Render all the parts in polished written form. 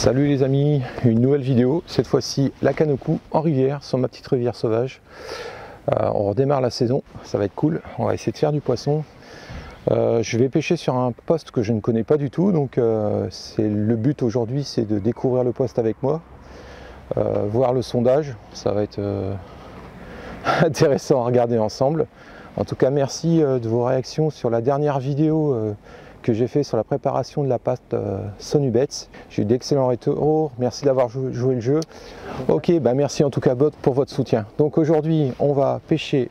Salut les amis, une nouvelle vidéo, cette fois-ci la canne au cou en rivière, sur ma petite rivière sauvage. On redémarre la saison, ça va être cool, on va essayer de faire du poisson. Je vais pêcher sur un poste que je ne connais pas du tout, donc le but aujourd'hui c'est de découvrir le poste avec moi, voir le sondage, ça va être intéressant à regarder ensemble. En tout cas merci de vos réactions sur la dernière vidéo que j'ai fait sur la préparation de la pâte Sonubets. J'ai eu d'excellents retours, merci d'avoir joué le jeu. Ok, bah merci en tout cas pour votre soutien. Donc aujourd'hui on va pêcher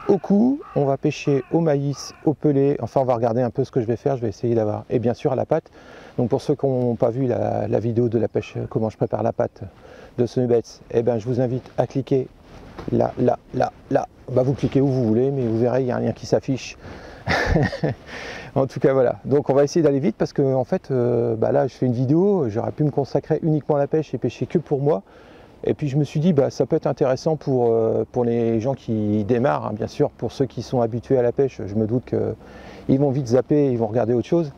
au cou, on va pêcher au maïs, au pelé, enfin on va regarder un peu ce que je vais faire, je vais essayer d'avoir, et bien sûr à la pâte. Donc pour ceux qui n'ont pas vu la vidéo de la pêche, comment je prépare la pâte de Sonubets, eh ben je vous invite à cliquer là, bah vous cliquez où vous voulez, mais vous verrez il y a un lien qui s'affiche. En tout cas voilà, donc on va essayer d'aller vite parce que en fait bah là je fais une vidéo, j'aurais pu me consacrer uniquement à la pêche et pêcher que pour moi, et puis je me suis dit bah ça peut être intéressant pour les gens qui démarrent, hein, bien sûr. Pour ceux qui sont habitués à la pêche, je me doute qu'ils vont vite zapper, ils vont regarder autre chose,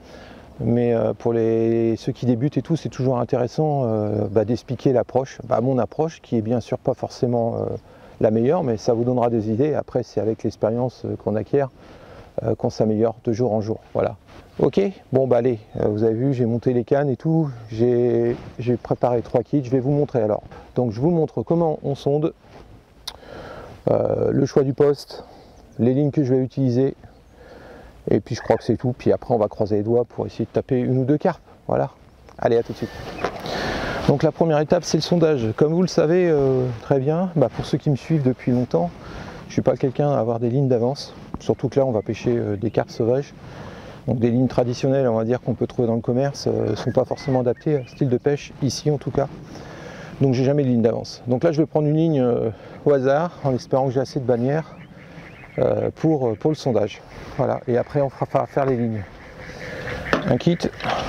mais pour ceux qui débutent et tout, c'est toujours intéressant d'expliquer l'approche, mon approche qui est bien sûr pas forcément la meilleure, mais ça vous donnera des idées. Après c'est avec l'expérience qu'on acquiert qu'on s'améliore de jour en jour, voilà. Ok, bon bah allez, vous avez vu, j'ai monté les cannes et tout, j'ai préparé 3 kits, je vais vous montrer alors. Donc je vous montre comment on sonde, le choix du poste, les lignes que je vais utiliser, et puis je crois que c'est tout, puis après on va croiser les doigts pour essayer de taper une ou deux carpes, voilà. Allez, à tout de suite. Donc la première étape c'est le sondage, comme vous le savez très bien, pour ceux qui me suivent depuis longtemps, je suis pas quelqu'un à avoir des lignes d'avance. Surtout que là on va pêcher des carpes sauvages, donc des lignes traditionnelles on va dire qu'on peut trouver dans le commerce ne sont pas forcément adaptées à ce style de pêche, ici en tout cas. Donc j'ai jamais de ligne d'avance. Donc là je vais prendre une ligne au hasard en espérant que j'ai assez de bannières pour le sondage. Voilà, et après on fera faire les lignes. Un kit,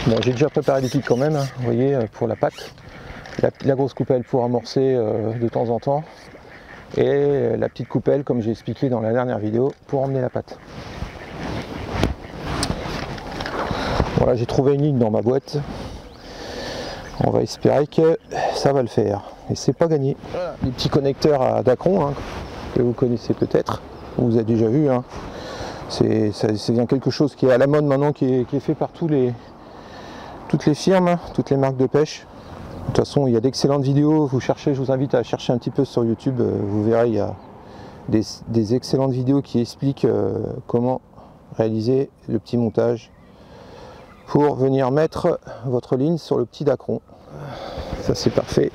bon j'ai déjà préparé des kits quand même, hein, vous voyez, pour la pâte. La grosse coupelle pour amorcer de temps en temps. Et la petite coupelle comme j'ai expliqué dans la dernière vidéo pour emmener la pâte. Voilà, j'ai trouvé une ligne dans ma boîte, on va espérer que ça va le faire, et c'est pas gagné. Voilà, les petits connecteurs à Dacron hein, que vous connaissez peut-être, vous avez déjà vu, hein. C'est bien quelque chose qui est à la mode maintenant, qui est fait par toutes les firmes, hein, toutes les marques de pêche. De toute façon, il y a d'excellentes vidéos, je vous invite à chercher un petit peu sur YouTube, vous verrez, il y a des excellentes vidéos qui expliquent comment réaliser le petit montage pour venir mettre votre ligne sur le petit dacron. Ça c'est parfait.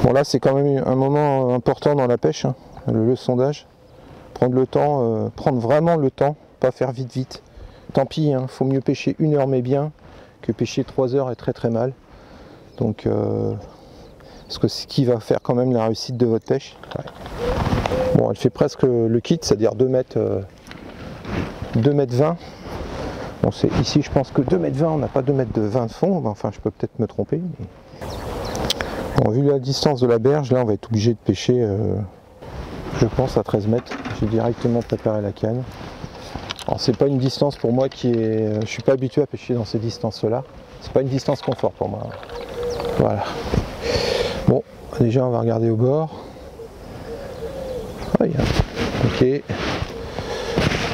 Bon là c'est quand même un moment important dans la pêche, hein, le sondage. Prendre le temps, prendre vraiment le temps, pas faire vite. Tant pis, hein, faut mieux pêcher 1 heure mais bien que pêcher 3 heures et très mal. Donc, parce que c'est ce qui va faire quand même la réussite de votre pêche. Ouais. Bon, elle fait presque le kit, c'est-à-dire 2 mètres 20. Bon, c'est ici, je pense que 2 mètres 20, on n'a pas 2 mètres de 20 de fond. Enfin, je peux peut-être me tromper. Mais... Bon, vu la distance de la berge, là, on va être obligé de pêcher, je pense, à 13 mètres. J'ai directement préparé la canne. Alors c'est pas une distance pour moi je suis pas habitué à pêcher dans ces distances là, c'est pas une distance confort pour moi. Voilà. Bon, déjà on va regarder au bord. Ah, ok.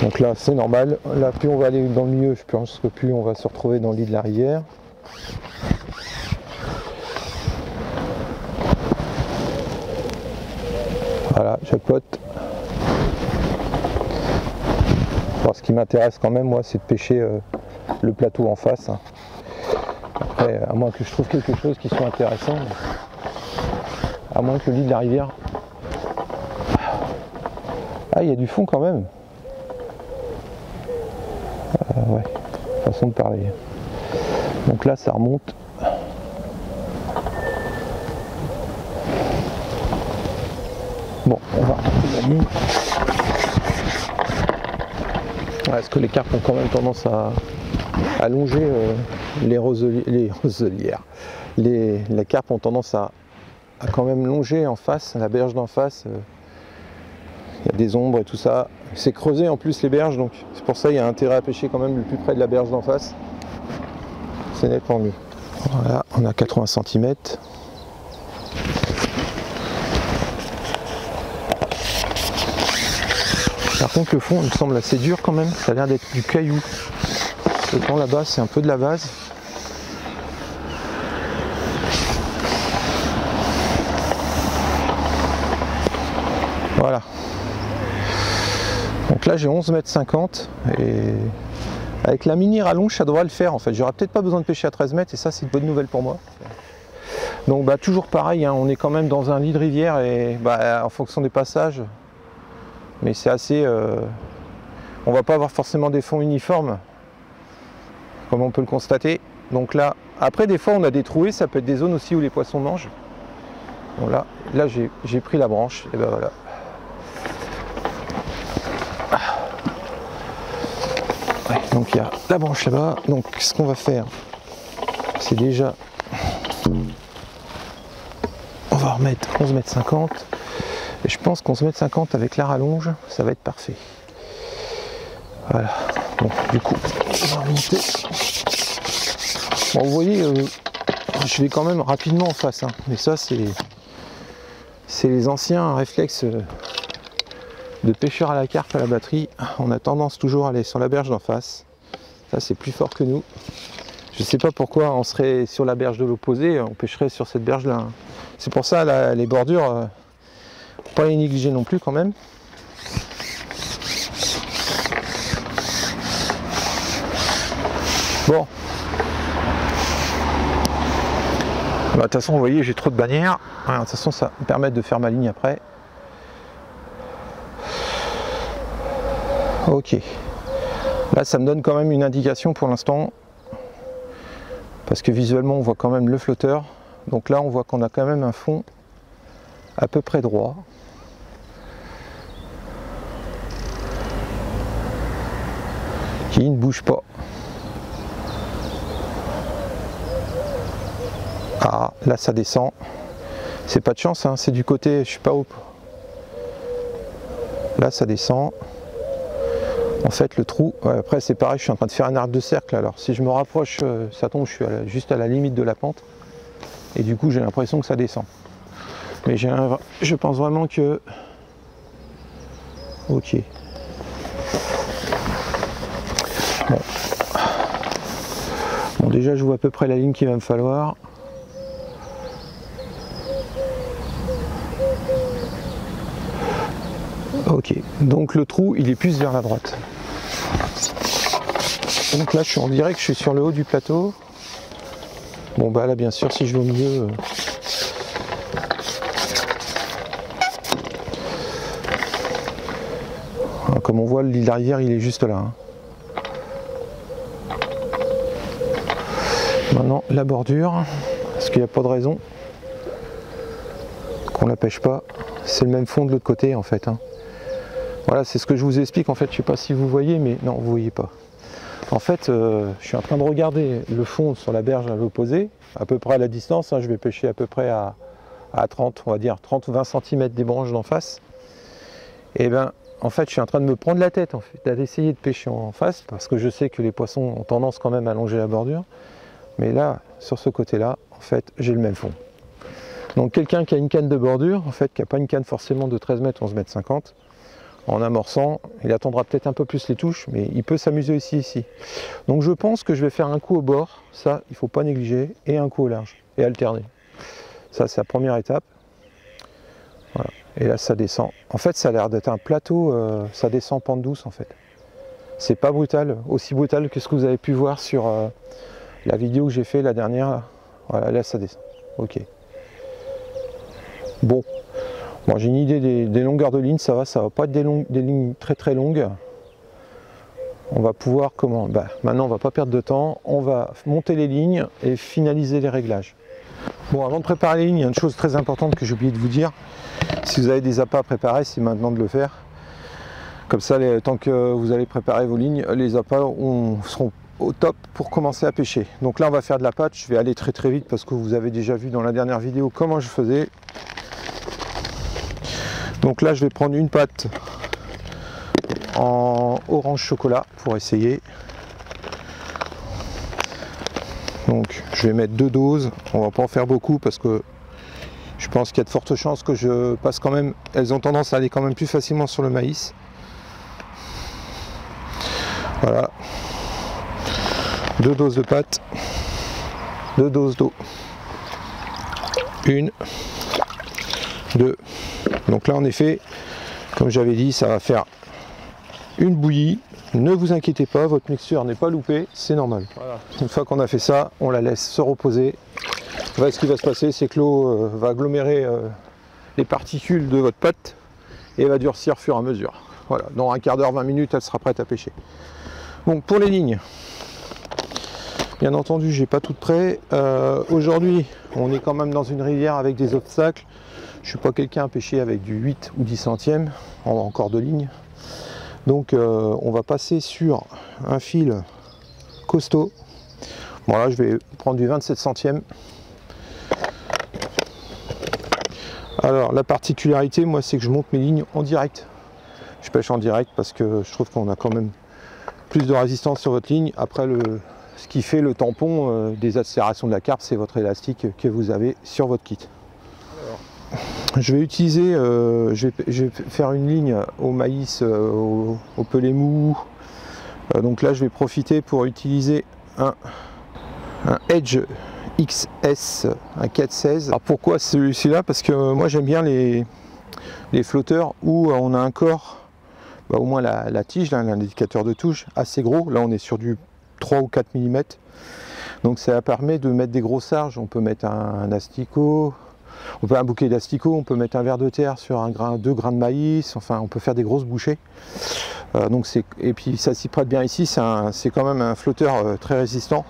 Donc là c'est normal. Là plus on va aller dans le milieu, je pense que plus on va se retrouver dans le lit de la rivière. Voilà, jackpot. Alors, ce qui m'intéresse quand même, moi, c'est de pêcher le plateau en face. Après, à moins que je trouve quelque chose qui soit intéressant, à moins que le lit de la rivière. Ah, il y a du fond quand même. Ouais, façon de parler. Donc là, ça remonte. Bon, on va remonter la ligne. Ouais, parce que les carpes ont quand même tendance à longer les roselières. Les carpes ont tendance à quand même longer en face, la berge d'en face. Il y a des ombres et tout ça. C'est creusé en plus les berges, donc c'est pour ça qu'il y a intérêt à pêcher quand même le plus près de la berge d'en face. C'est nettement mieux. Voilà, on a 80 cm. Par contre le fond il me semble assez dur quand même, ça a l'air d'être du caillou. Le temps là-bas c'est un peu de la vase. Voilà. Donc là j'ai 11,50 m et avec la mini rallonge ça devrait le faire en fait. J'aurais peut-être pas besoin de pêcher à 13 mètres et ça c'est une bonne nouvelle pour moi. Donc bah toujours pareil, hein, on est quand même dans un lit de rivière et bah, en fonction des passages. Mais c'est assez... on va pas avoir forcément des fonds uniformes, comme on peut le constater. Donc là, après des fois on a des trouées, ça peut être des zones aussi où les poissons mangent. Bon là j'ai pris la branche, et ben voilà. Ouais, donc il y a la branche là-bas. Donc ce qu'on va faire, c'est déjà... On va remettre 11,50 m. Et je pense qu'11,50 m avec la rallonge, ça va être parfait. Voilà. Bon, du coup, on va remonter. Bon, vous voyez, je vais quand même rapidement en face. Hein. Mais ça, c'est les anciens réflexes de pêcheur à la carpe à la batterie. On a tendance toujours à aller sur la berge d'en face. Ça, c'est plus fort que nous. Je ne sais pas pourquoi on serait sur la berge de l'opposé, on pêcherait sur cette berge-là. Hein. C'est pour ça, là, les bordures... pas les négliger non plus quand même. Bon. De toute façon, vous voyez, j'ai trop de bannières. De toute façon, ça me permet de faire ma ligne après. Ok. Là, ça me donne quand même une indication pour l'instant. Parce que visuellement, on voit quand même le flotteur. Donc là, on voit qu'on a quand même un fond à peu près droit. Qui ne bouge pas. Ah, là ça descend. C'est pas de chance, hein, c'est du côté, je sais pas où. Là ça descend. En fait le trou, ouais, après c'est pareil, je suis en train de faire un arc de cercle. Alors si je me rapproche, ça tombe, je suis juste à la limite de la pente. Et du coup j'ai l'impression que ça descend. Mais je pense vraiment que... Ok. Bon. Bon, déjà je vois à peu près la ligne qu'il va me falloir. Ok, donc le trou il est plus vers la droite. Donc là on dirait que je suis sur le haut du plateau. Bon bah là bien sûr si je vais au milieu... Comme on voit, le lit de la rivière il est juste là. Hein. Maintenant la bordure, parce qu'il n'y a pas de raison qu'on la pêche pas. C'est le même fond de l'autre côté en fait. Hein. Voilà, c'est ce que je vous explique en fait. Je sais pas si vous voyez, mais non, vous voyez pas. En fait, je suis en train de regarder le fond sur la berge à l'opposé, à peu près à la distance. Hein, je vais pêcher à peu près à 30, on va dire 30 ou 20 cm des branches d'en face. Et ben, en fait, je suis en train de me prendre la tête en fait, d'essayer de pêcher en face, parce que je sais que les poissons ont tendance quand même à longer la bordure. Mais là, sur ce côté-là, en fait, j'ai le même fond. Donc quelqu'un qui a une canne de bordure, en fait, qui n'a pas une canne forcément de 13 mètres, 11 mètres 50, en amorçant, il attendra peut-être un peu plus les touches, mais il peut s'amuser ici. Donc je pense que je vais faire un coup au bord, ça il ne faut pas négliger, et un coup au large, et alterner. Ça c'est la première étape. Voilà. Et là ça descend. En fait ça a l'air d'être un plateau, ça descend pente douce en fait. C'est pas brutal, aussi brutal que ce que vous avez pu voir sur la vidéo que j'ai fait la dernière. Là. Voilà, là ça descend. Ok. Bon. Bon, j'ai une idée des longueurs de ligne, ça va pas être des lignes très longues. On va pouvoir comment? Maintenant on va pas perdre de temps, on va monter les lignes et finaliser les réglages. Bon, avant de préparer les lignes, il y a une chose très importante que j'ai oublié de vous dire. Si vous avez des appâts à préparer, c'est maintenant de le faire. Comme ça, tant que vous allez préparer vos lignes, les appâts seront au top pour commencer à pêcher. Donc là on va faire de la patte, je vais aller très vite parce que vous avez déjà vu dans la dernière vidéo comment je faisais. Donc là je vais prendre une patte en orange chocolat pour essayer. Donc je vais mettre 2 doses, on va pas en faire beaucoup parce que je pense qu'il y a de fortes chances que je passe quand même, elles ont tendance à aller quand même plus facilement sur le maïs. Voilà. 2 doses de pâte, 2 doses d'eau. 1, 2. Donc là en effet, comme j'avais dit, ça va faire une bouillie. Ne vous inquiétez pas, votre mixture n'est pas loupée, c'est normal. Voilà. Une fois qu'on a fait ça, on la laisse se reposer. Voilà, ce qui va se passer, c'est que l'eau va agglomérer les particules de votre pâte et va durcir au fur et à mesure. Voilà, dans un quart d'heure, 20 minutes, elle sera prête à pêcher. Donc pour les lignes, bien entendu, j'ai pas tout prêt. Aujourd'hui, on est quand même dans une rivière avec des obstacles. Je suis pas quelqu'un à pêcher avec du 8 ou 10 centièmes, encore de lignes. Donc on va passer sur un fil costaud. Bon là je vais prendre du 27 centièmes. Alors la particularité moi c'est que je monte mes lignes en direct. Je pêche en direct parce que je trouve qu'on a quand même plus de résistance sur votre ligne. Après ce qui fait le tampon des accélérations de la carpe, c'est votre élastique que vous avez sur votre kit. Je vais utiliser, je vais faire une ligne au maïs, au pelé mou. Donc là je vais profiter pour utiliser un Edge XS, un 416. Alors pourquoi celui-là? Parce que moi j'aime bien les flotteurs où on a un corps, au moins la tige, l'indicateur de touche, assez gros. Là on est sur du 3 ou 4 mm. Donc ça permet de mettre des gros sarges. On peut mettre un asticot. On peut un bouquet d'asticots, on peut mettre un ver de terre sur 2 grains de maïs, enfin on peut faire des grosses bouchées. Et puis ça s'y prête bien ici, c'est quand même un flotteur très résistant.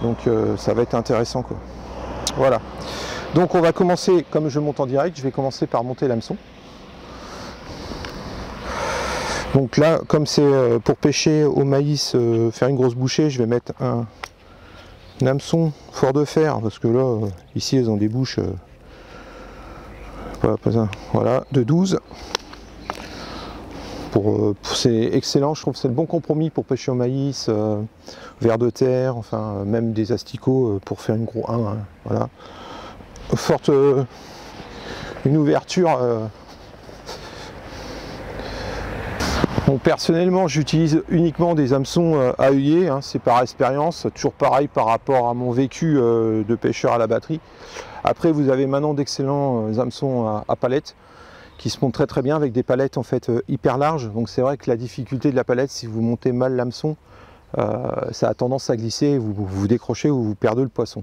Donc ça va être intéressant quoi. Voilà. Donc on va commencer, comme je monte en direct, je vais commencer par monter l'hameçon. Donc là, comme c'est pour pêcher au maïs, faire une grosse bouchée, je vais mettre un hameçon fort de fer, parce que là, ici elles ont des bouches voilà, de 12. C'est excellent, je trouve que c'est le bon compromis pour pêcher au maïs, vers de terre, enfin même des asticots pour faire une gros 1. Hein, voilà. Forte, une ouverture. Bon, personnellement, j'utilise uniquement des hameçons à œillet, hein, c'est par expérience, toujours pareil par rapport à mon vécu de pêcheur à la batterie. Après, vous avez maintenant d'excellents hameçons à palette qui se montent très bien avec des palettes en fait hyper larges. Donc c'est vrai que la difficulté de la palette, si vous montez mal l'hameçon, ça a tendance à glisser, vous décrochez ou vous perdez le poisson.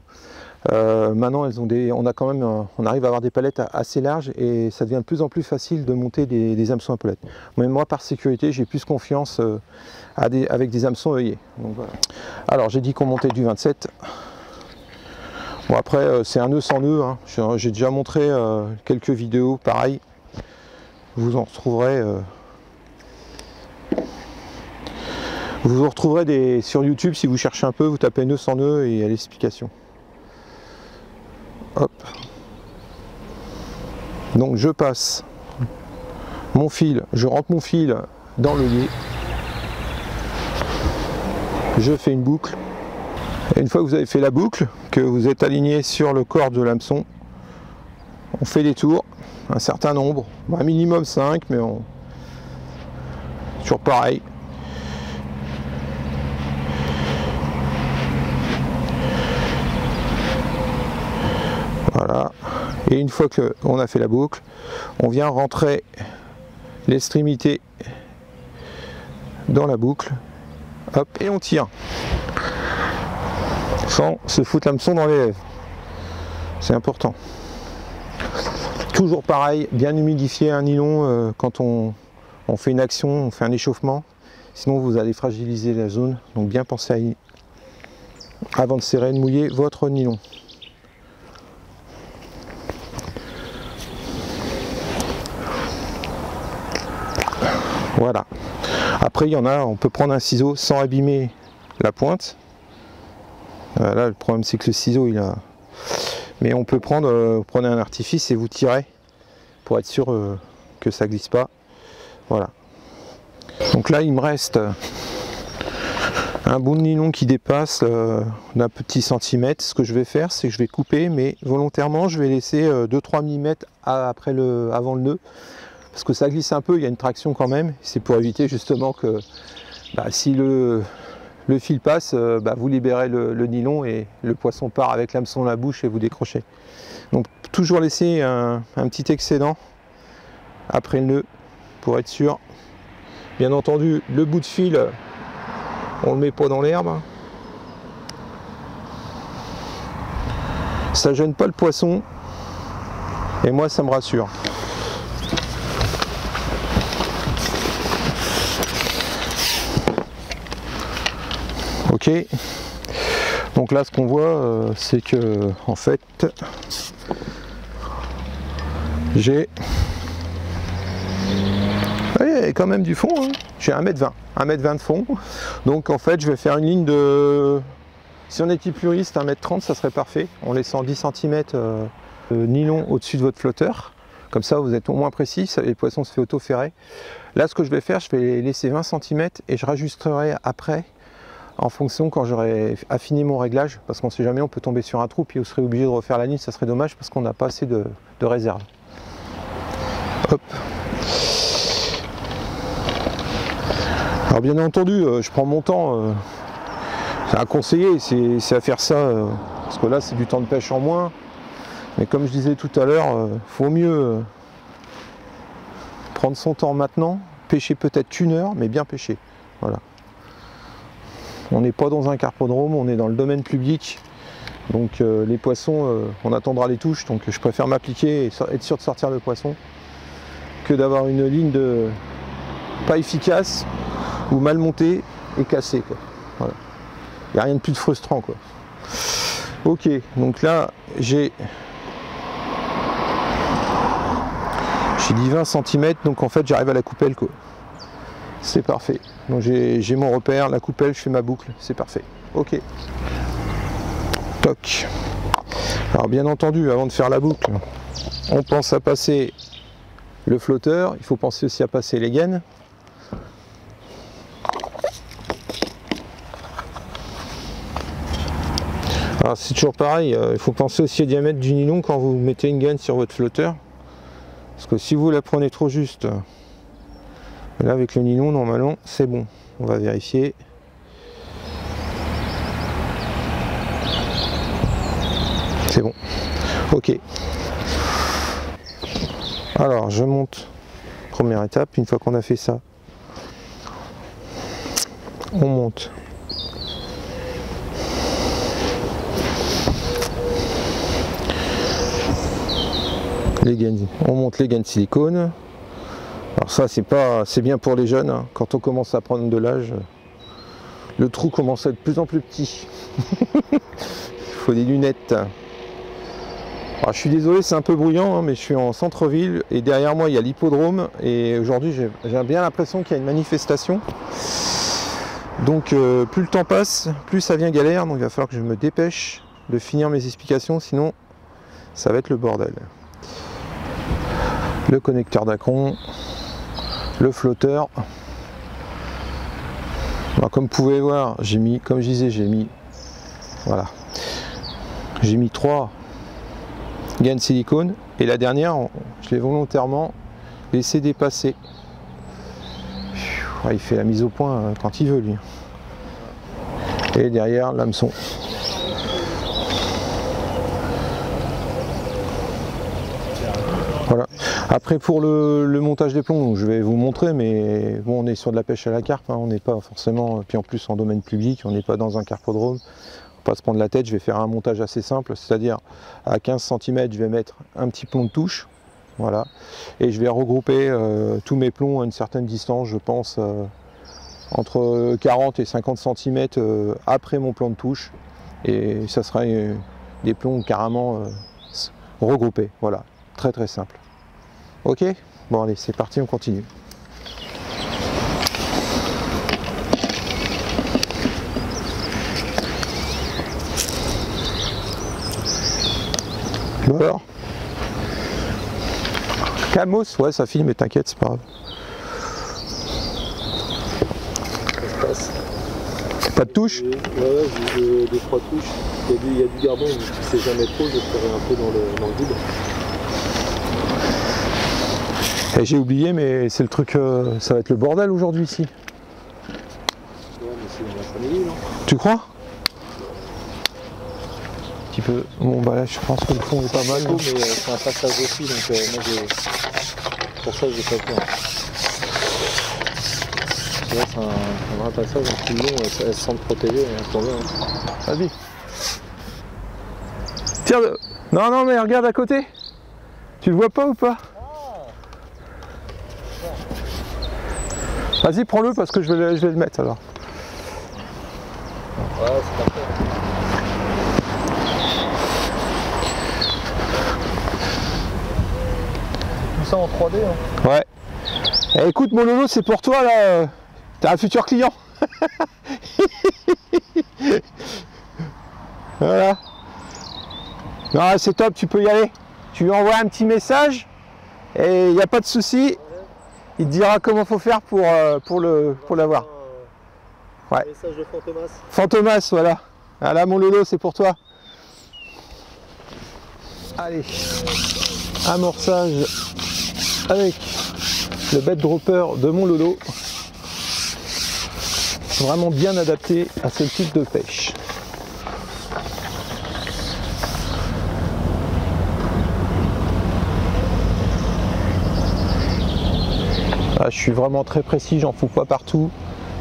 Maintenant, on arrive à avoir des palettes assez larges et ça devient de plus en plus facile de monter des hameçons à palette. Mais moi, par sécurité, j'ai plus confiance avec des hameçons œillets. Donc, voilà. Alors, j'ai dit qu'on montait du 27. Bon, après, c'est un nœud sans nœud. Hein. J'ai déjà montré quelques vidéos pareil. Vous en retrouverez. Vous en retrouverez sur YouTube si vous cherchez un peu, vous tapez nœud sans nœud et il y a l'explication. Hop. Donc je passe mon fil, je rentre mon fil dans l'œillet, je fais une boucle Et une fois que vous avez fait la boucle, que vous êtes aligné sur le corps de l'hameçon, on fait des tours, un certain nombre, un minimum 5, mais toujours pareil. Voilà. Et une fois qu'on a fait la boucle, on vient rentrer l'extrémité dans la boucle. Hop, et on tire. Sans se foutre l'hameçon dans les lèvres. C'est important. Toujours pareil, bien humidifier un nylon quand on fait une action, on fait un échauffement. Sinon vous allez fragiliser la zone. Donc bien penser avant de serrer, de mouiller votre nylon. Voilà. Après, il y en a, on peut prendre un ciseau sans abîmer la pointe. Là, le problème, c'est que le ciseau, il a... Mais on peut prendre, vous prenez un artifice et vous tirez pour être sûr que ça glisse pas. Voilà. Donc là, il me reste un bout de nylon qui dépasse d'un petit centimètre. Ce que je vais faire, c'est que je vais couper, mais volontairement, je vais laisser 2-3 mm avant le nœud. Parce que ça glisse un peu, il y a une traction quand même. C'est pour éviter justement que si le fil passe, vous libérez le nylon et le poisson part avec l'hameçon dans la bouche et vous décrochez. Donc toujours laisser un petit excédent après le nœud pour être sûr. Bien entendu, le bout de fil, on le met pas dans l'herbe. Ça gêne pas le poisson et moi ça me rassure. Ok, donc là ce qu'on voit c'est que en fait j'ai quand même du fond, hein. J'ai 1m20 de fond, donc en fait je vais faire une ligne de, si on était puriste, 1m30 ça serait parfait, en laissant 10 cm de nylon au-dessus de votre flotteur, comme ça vous êtes au moins précis, et le poisson se fait auto-ferrer. Là ce que je vais faire, je vais laisser 20 cm et je rajusterai après en fonction quand j'aurai affiné mon réglage, parce qu'on ne sait jamais, on peut tomber sur un trou puis vous serez obligé de refaire la ligne, ça serait dommage parce qu'on n'a pas assez de réserve. Hop. Alors bien entendu, je prends mon temps, c'est à conseiller, c'est à faire ça, parce que là c'est du temps de pêche en moins, mais comme je disais tout à l'heure, faut mieux prendre son temps maintenant, pêcher peut-être qu'1 heure, mais bien pêcher, voilà. On n'est pas dans un carpodrome, on est dans le domaine public. Donc les poissons, on attendra les touches. Donc je préfère m'appliquer et être sûr de sortir le poisson que d'avoir une ligne pas efficace ou mal montée et cassée, quoi. Voilà. Il n'y a rien de plus de frustrant, quoi. Ok, donc là j'ai dit 20 cm, donc en fait j'arrive à la coupelle, quoi. C'est parfait. Donc j'ai mon repère, la coupelle, je fais ma boucle, c'est parfait. Ok. Toc. Alors bien entendu, avant de faire la boucle, on pense à passer le flotteur, il faut penser aussi à passer les gaines. Alors c'est toujours pareil, il faut penser aussi au diamètre du nylon quand vous mettez une gaine sur votre flotteur. Parce que si vous la prenez trop juste, là avec le nylon normalement c'est bon. On va vérifier. C'est bon. Ok. Alors je monte. Première étape, une fois qu'on a fait ça, on monte. Les gaines, on monte les gaines silicone. Alors ça c'est bien pour les jeunes, hein. Quand on commence à prendre de l'âge, le trou commence à être de plus en plus petit. Il faut des lunettes. Alors, je suis désolé, c'est un peu bruyant, hein, mais je suis en centre-ville et derrière moi il y a l'hippodrome et aujourd'hui j'ai bien l'impression qu'il y a une manifestation. Donc plus le temps passe, plus ça devient galère, donc il va falloir que je me dépêche de finir mes explications, sinon ça va être le bordel. Le connecteur d'acron, le flotteur. Alors, comme vous pouvez voir, j'ai mis, comme je disais, j'ai mis Voilà. J'ai mis 3 gaines silicone et la dernière, je l'ai volontairement laissé dépasser. Il fait la mise au point quand il veut, lui. Et derrière, l'hameçon. Voilà. Après, pour le montage des plombs, je vais vous montrer, mais bon, on est sur de la pêche à la carpe, hein, on n'est pas forcément, puis en plus en domaine public, on n'est pas dans un carpodrome. Pas se prendre la tête, je vais faire un montage assez simple, c'est-à-dire à 15 cm, je vais mettre un petit plomb de touche, voilà, et je vais regrouper tous mes plombs à une certaine distance, je pense entre 40 et 50 cm après mon plomb de touche, et ça sera des plombs carrément regroupés, voilà, très très simple. Ok, bon allez, c'est parti, on continue. Alors, Camos, ouais, ça filme, mais t'inquiète, c'est pas grave. Pas de touche? Ouais, j'ai eu 2-3 touches. Il y a du gardon, tu sais jamais trop, je ferai un peu dans le vide. Et j'ai oublié, mais c'est le truc, ça va être le bordel aujourd'hui ici. Ouais, mais c'est dans l'après-midi, non? Tu crois? Un petit peu. Bon bah là je pense que le fond est pas mal. Mais c'est un passage aussi, donc moi pour ça j'ai pas peur. C'est vrai, c'est un vrai passage, un petit long, elles se sentent protégées, attendez. Hein. Vas-y. Tiens, non non mais regarde à côté. Tu le vois pas ou pas? Vas-y, prends-le parce que je vais le mettre alors. Ouais, c'est parfait. Tout ça en 3D, hein. Ouais. Eh, écoute, mon Lolo, c'est pour toi là. T'es un futur client. Voilà. Non, c'est top, tu peux y aller. Tu lui envoies un petit message et il n'y a pas de souci. Il te dira comment faut faire pour l'avoir. Ouais. Message de Fantomas. Fantomas, voilà. Voilà, mon Lolo, c'est pour toi. Allez. Amorçage avec le bait dropper de mon Lolo. Vraiment bien adapté à ce type de pêche. Ah, je suis vraiment très précis, j'en fous pas partout.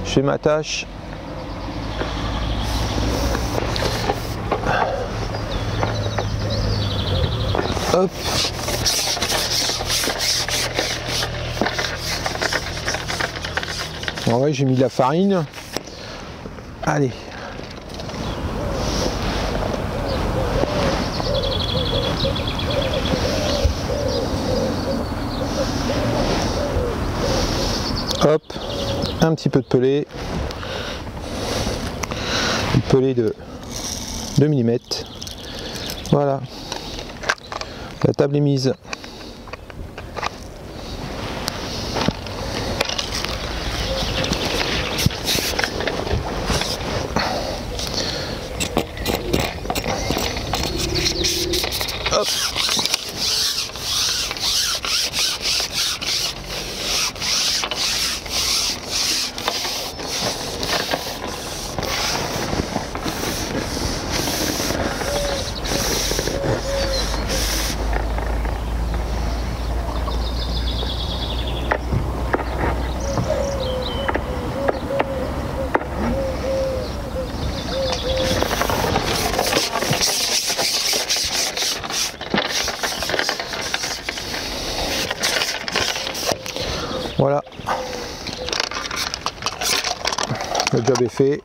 Je fais ma tâche. Hop. Ah ouais, j'ai mis de la farine. Allez. Hop, un petit peu de pelé. Une pelée de 2 mm. Voilà. La table est mise. Hop. Voilà, le job est fait.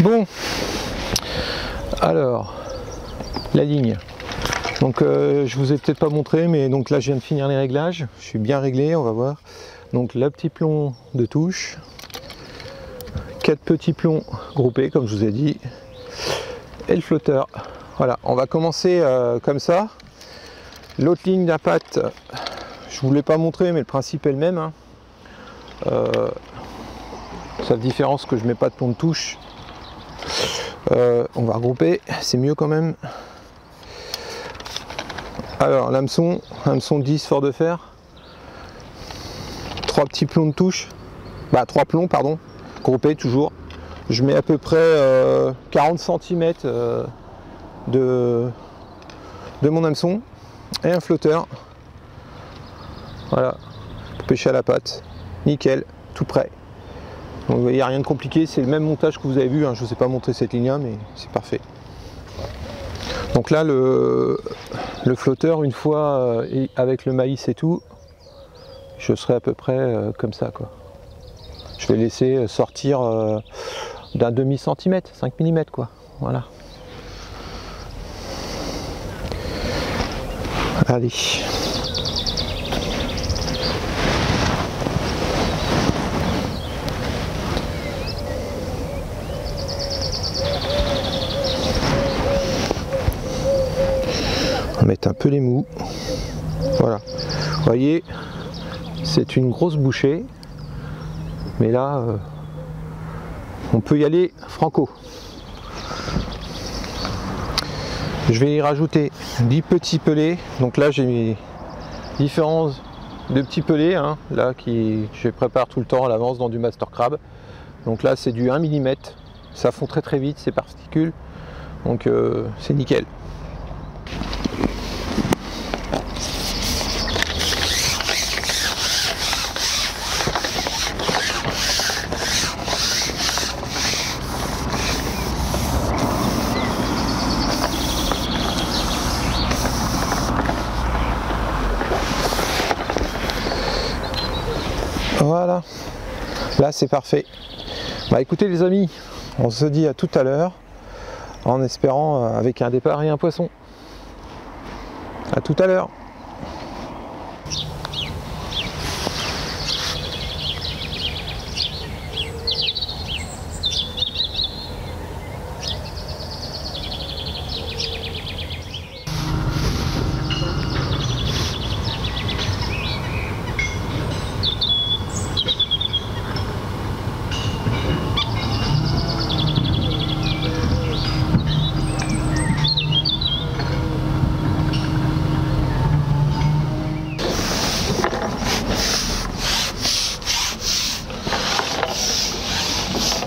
Bon, alors la ligne. Donc je vous ai peut-être pas montré, mais donc là je viens de finir les réglages. Je suis bien réglé, on va voir. Donc le petit plomb de touche, 4 petits plombs groupés comme je vous ai dit, et le flotteur. Voilà, on va commencer comme ça. L'autre ligne d'appât, je ne vous l'ai pas montré, mais le principe est le même. Hein. Seule différence que je mets pas de pont de touche. On va regrouper, c'est mieux quand même. Alors l'hameçon 10 fort de fer. 3 petits plombs de touche. 3 plombs pardon. Groupés toujours. Je mets à peu près 40 cm de mon hameçon. Et un flotteur. Voilà. Pour pêcher à la patte. Nickel, tout prêt. Donc vous voyez, rien de compliqué, c'est le même montage que vous avez vu, hein. Je ne vous ai pas montré cette ligne là, mais c'est parfait. Donc là, le flotteur, une fois avec le maïs et tout, je serai à peu près comme ça, quoi. Je vais laisser sortir d'un demi-centimètre, 5 mm, quoi. Voilà. Allez. On va mettre un peu les mous. Voilà. Vous voyez, c'est une grosse bouchée. Mais là, on peut y aller franco. Je vais y rajouter 10 petits pelets. Donc là, j'ai mis différents de petits pelets, hein, là, je prépare tout le temps à l'avance dans du Master Crab. Donc là, c'est du 1 mm. Ça fond très vite, ces particules. Donc c'est nickel. Voilà, là c'est parfait. Bah écoutez les amis, on se dit à tout à l'heure, en espérant avec un départ et un poisson. À tout à l'heure.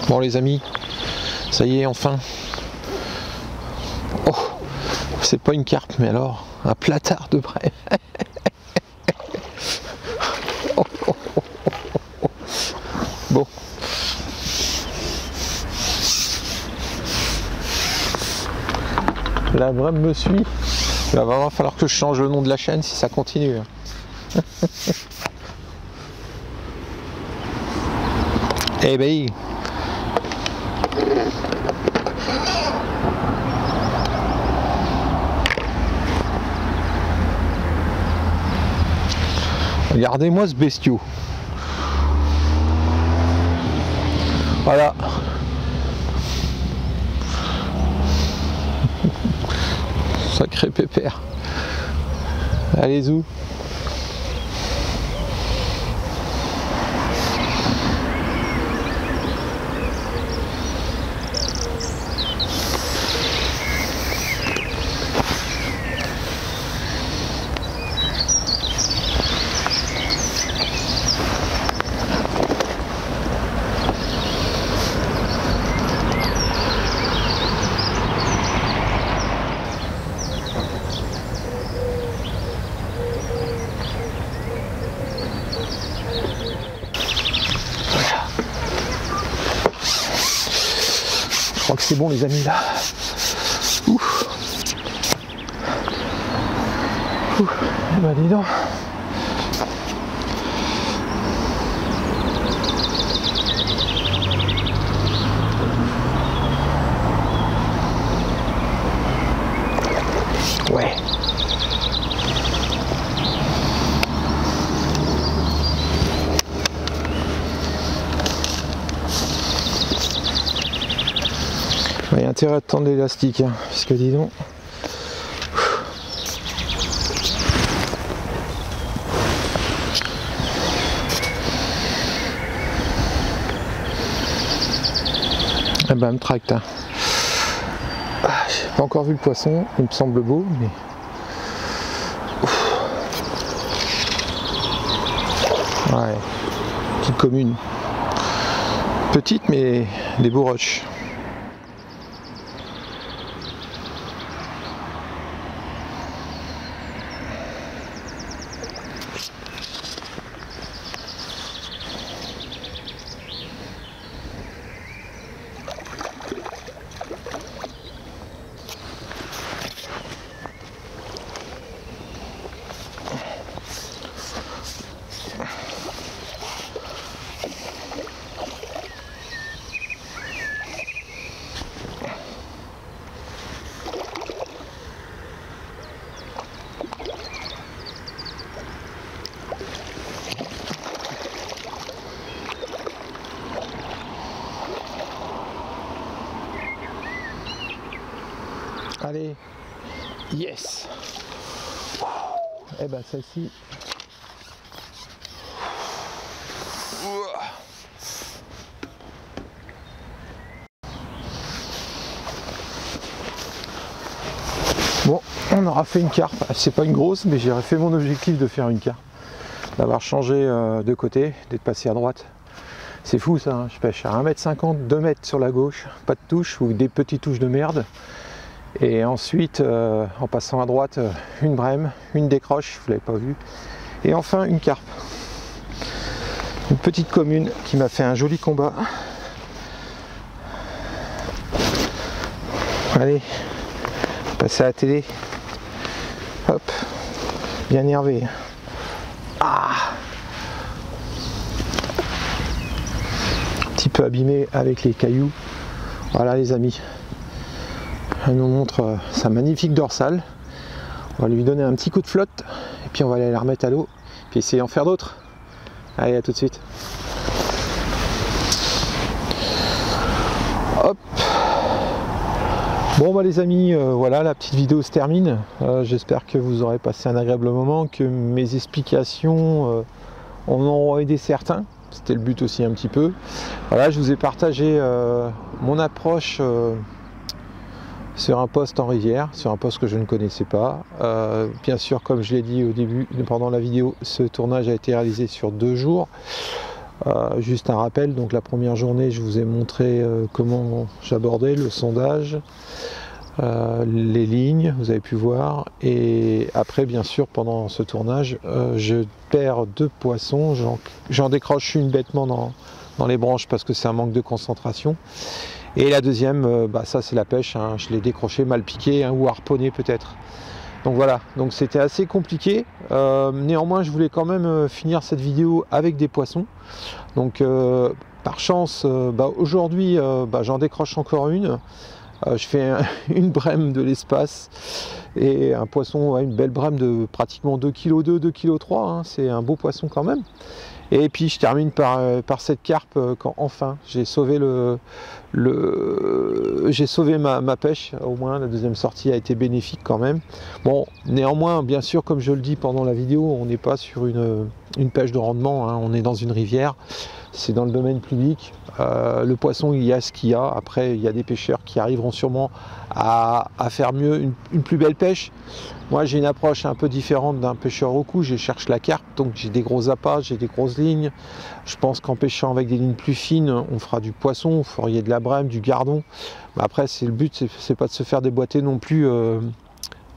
Bon les amis, ça y est enfin. Oh, c'est pas une carpe mais alors un platard de près. Oh, oh, oh, oh. Bon. La brème me suit. Il va vraiment falloir que je change le nom de la chaîne si ça continue. Eh ben. Regardez-moi ce bestiau. Voilà. Sacré pépère. Allez où? Je crois que c'est bon les amis là. Ouf. Ouf. Eh ben dis donc. Ouais. Il y a intérêt à tendre l'élastique, hein, parce que dis donc. Eh ben, me tracte. Hein. J'ai pas encore vu le poisson, il me semble beau, mais... Ouais, petite commune. Petite, mais des beaux roches. Allez, yes. Eh ben celle-ci. Bon, on aura fait une carpe. C'est pas une grosse, mais j'ai fait mon objectif de faire une carpe. D'avoir changé de côté, d'être passé à droite. C'est fou ça, hein. Je pêche à 1,50 m, 2 mètres sur la gauche, pas de touche ou des petites touches de merde. Et ensuite, en passant à droite, une brème, une décroche, vous l'avez pas vu. Et enfin, une carpe. Une petite commune qui m'a fait un joli combat. Allez, passer à la télé. Hop, bien énervé. Ah, un petit peu abîmé avec les cailloux. Voilà les amis. Elle nous montre sa magnifique dorsale. On va lui donner un petit coup de flotte et puis on va aller la remettre à l'eau puis essayer d'en faire d'autres. Allez, à tout de suite. Hop. Bon bah les amis, voilà, la petite vidéo se termine. J'espère que vous aurez passé un agréable moment, que mes explications en auront aidé certains. C'était le but aussi un petit peu. Voilà, je vous ai partagé mon approche sur un poste en rivière, sur un poste que je ne connaissais pas. Bien sûr, comme je l'ai dit au début, pendant la vidéo, ce tournage a été réalisé sur 2 jours. Juste un rappel, donc la première journée, je vous ai montré comment j'abordais le sondage, les lignes, vous avez pu voir. Et après, bien sûr, pendant ce tournage, je perds 2 poissons. J'en décroche une bêtement dans les branches parce que c'est un manque de concentration. Et la deuxième, ça c'est la pêche, hein, je l'ai décroché, mal piqué, hein, ou harponné peut-être. Donc voilà, donc c'était assez compliqué. Néanmoins, je voulais quand même finir cette vidéo avec des poissons. Donc par chance, aujourd'hui, j'en décroche encore une. Je fais une brème de l'espace et un poisson, une belle brème de pratiquement 2,2 kg, 2,3 kg, hein, c'est un beau poisson quand même. Et puis je termine par cette carpe quand enfin j'ai sauvé ma pêche. Au moins la deuxième sortie a été bénéfique quand même. Bon, néanmoins, bien sûr, comme je le dis pendant la vidéo, on n'est pas sur une pêche de rendement, hein, on est dans une rivière, c'est dans le domaine public. Le poisson, il y a ce qu'il y a. Après, il y a des pêcheurs qui arriveront sûrement à faire mieux, une plus belle pêche. Moi, j'ai une approche un peu différente d'un pêcheur au coup. Je cherche la carpe, donc j'ai des gros appâts, j'ai des grosses lignes. Je pense qu'en pêchant avec des lignes plus fines, on fera du poisson, on fera de la brème, du gardon. Mais après, le but, c'est pas de se faire déboîter non plus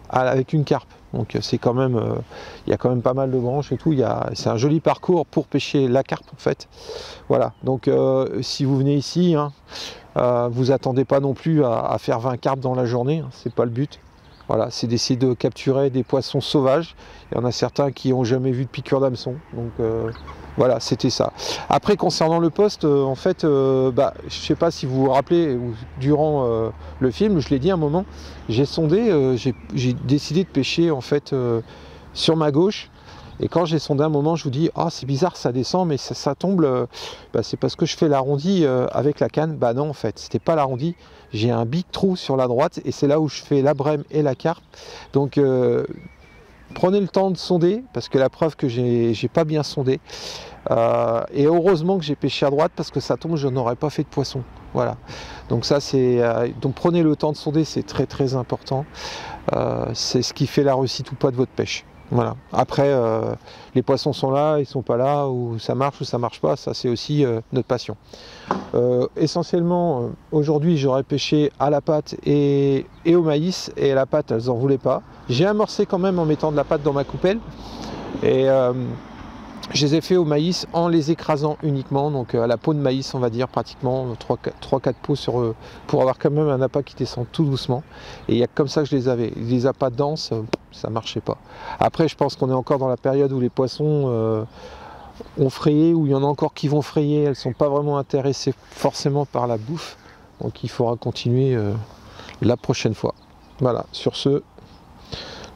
avec une carpe. Donc c'est quand même, il y a quand même pas mal de branches et tout. C'est un joli parcours pour pêcher la carpe en fait. Voilà. Donc si vous venez ici, hein, vous attendez pas non plus à faire 20 carpes dans la journée. Hein, c'est pas le but. Voilà, c'est d'essayer de capturer des poissons sauvages. Il y en a certains qui n'ont jamais vu de piqûre d'hameçon. Donc voilà, c'était ça. Après, concernant le poste, en fait, je ne sais pas si vous vous rappelez, durant le film, je l'ai dit à un moment, j'ai sondé, j'ai décidé de pêcher en fait sur ma gauche. Et quand j'ai sondé un moment, je vous dis, ah, c'est bizarre, ça descend, mais ça tombe, c'est parce que je fais l'arrondi avec la canne. Bah non, en fait, c'était pas l'arrondi. J'ai un big trou sur la droite et c'est là où je fais la brème et la carpe. Donc prenez le temps de sonder, parce que la preuve que j'ai pas bien sondé. Et heureusement que j'ai pêché à droite, parce que ça tombe, je n'aurais pas fait de poisson. Voilà. Donc ça c'est donc prenez le temps de sonder, c'est très important. C'est ce qui fait la réussite ou pas de votre pêche. Voilà. Après, les poissons sont là, ils sont pas là, ou ça marche pas, ça c'est aussi notre passion. Essentiellement, aujourd'hui j'aurais pêché à la pâte et au maïs, et à la pâte elles en voulaient pas. J'ai amorcé quand même en mettant de la pâte dans ma coupelle, et je les ai fait au maïs en les écrasant uniquement, donc à la peau de maïs on va dire, pratiquement 3-4 peaux pour avoir quand même un appât qui descend tout doucement. Et il y a comme ça que je les avais. Les appâts denses, ça marchait pas. Après je pense qu'on est encore dans la période où les poissons ont frayé, où il y en a encore qui vont frayer, elles sont pas vraiment intéressées forcément par la bouffe. Donc il faudra continuer la prochaine fois. Voilà, sur ce,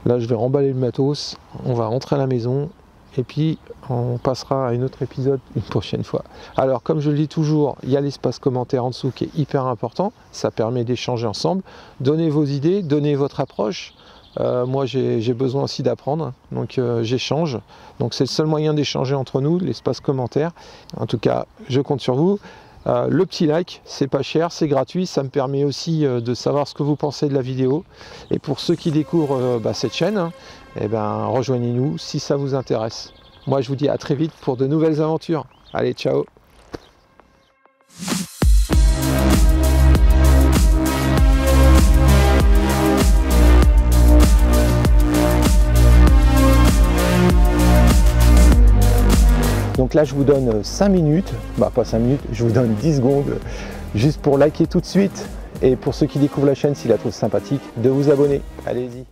là je vais remballer le matos, on va rentrer à la maison. Et puis on passera à un autre épisode une prochaine fois. Alors comme je le dis toujours, il y a l'espace commentaire en dessous qui est hyper important. Ça permet d'échanger ensemble. Donnez vos idées, donnez votre approche. Moi j'ai besoin aussi d'apprendre, donc j'échange. Donc c'est le seul moyen d'échanger entre nous, l'espace commentaire. En tout cas, je compte sur vous. Le petit like, c'est pas cher, c'est gratuit, ça me permet aussi de savoir ce que vous pensez de la vidéo. Et pour ceux qui découvrent cette chaîne, eh ben, rejoignez-nous si ça vous intéresse. Moi je vous dis à très vite pour de nouvelles aventures. Allez, ciao! Donc là je vous donne 5 minutes, bah pas 5 minutes, je vous donne 10 secondes juste pour liker tout de suite, et pour ceux qui découvrent la chaîne, s'ils la trouvent sympathique, de vous abonner. Allez-y.